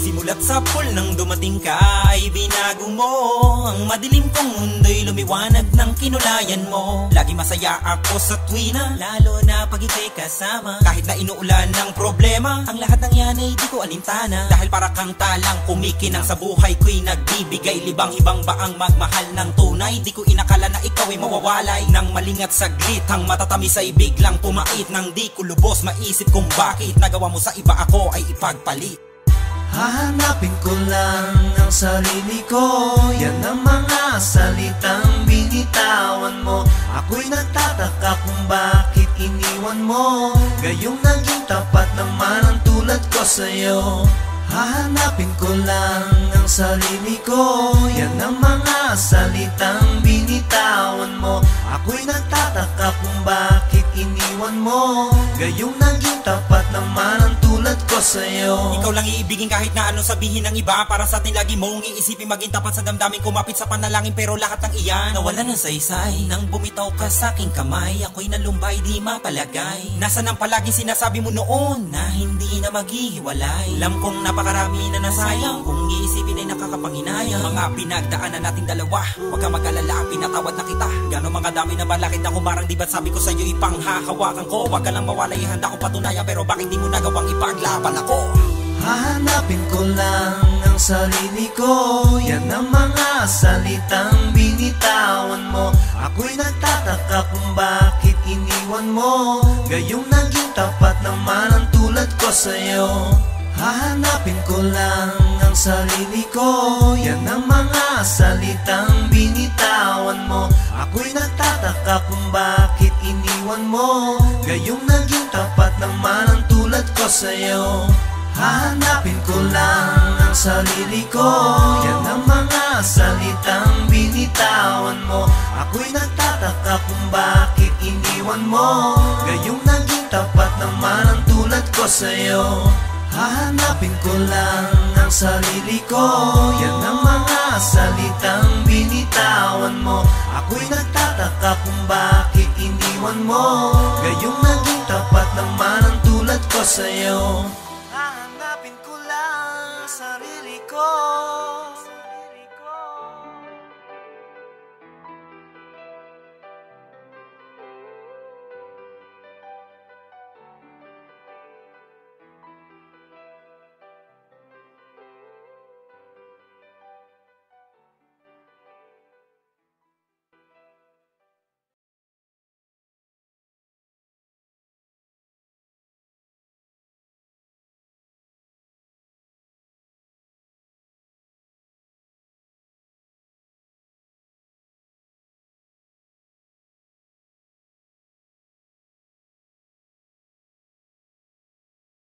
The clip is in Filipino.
Simulat sa pool nang dumating ka ay binago mo ang madilim kong mundo'y lumiwanag ng kinulayan mo. Lagi masaya ako sa tuwina, lalo na pag ika'y kasama. Kahit na inuulan ng problema, ang lahat ng yan ay di ko alintana. Dahil para kang talang kumikinang sa buhay ko'y nagbibigay libang. Ibang ba ang magmahal ng tunay? Di ko inakala na ikaw ay mawawalay ng malingat saglit. Ang matatamis ay biglang pumait nang di ko lubos maisip kung bakit nagawa mo sa iba ako ay ipagpalit. Hahanapin ko lang ang sarili ko, yan ang mga salitang binitawan mo. Ako'y nagtataka kung bakit iniwan mo, gayong naging tapat naman ang tulad ko sa'yo. Hahanapin ko lang ang sarili ko, yan ang mga salitang binitawan mo. Ako'y nagtataka kung bakit iniwan mo, gayong naging tapat naman ang tulad ko sa'yo. Ikaw lang iibigin kahit na anong sabihin ng iba. Para sa atin lagi mong iisipin maging tapat sa damdamin. Kumapit sa panalangin pero lahat ng iyan nawala ng saysay. Nang bumitaw ka sa aking kamay, ako'y nalumbay di mapalagay. Nasaan ang palaging sinasabi mo noon na hindi na maghihiwalay? Alam kong napakarami na nasayang, kung iisipin ay nakakapanginayang. Mga pinagdaanan nating dalawa, huwag ka mag-alala, pinatawad na kita. Gano'ng mga dami na balakid na kumarang di ba't sabi ko sa'yo ipanghahawakan ko. Huwag ka lang mawala, ihanda ko patunayan, pero bakit di mo nagawang ipaglaban ako? Hahanapin ko lang ang sarili ko, yan ang mga salitang binitawan mo. Ako'y nagtataka kung bakit iniwan mo, gayong naging tapat naman ang tulad ko sa'yo. Hahanapin ko lang ang sarili ko, yan ang mga salitang binitawan mo. Ako'y nagtataka kung bakit iniwan mo, gayong naging tapat naman ang tulad ko sa'yo. Hahanapin ko lang ang sarili ko, yan ang mga salitang binitawan mo. Ako'y nagtataka kung bakit iniwan mo, gayong naging tapat naman ang tulad ko sa'yo. Hahanapin ko lang ang sarili ko, yan ang mga salitang binitawan mo. Ako'y nagtataka kung bakit iniwan mo, gayong naging tapat naman ang tulad ko sa'yo.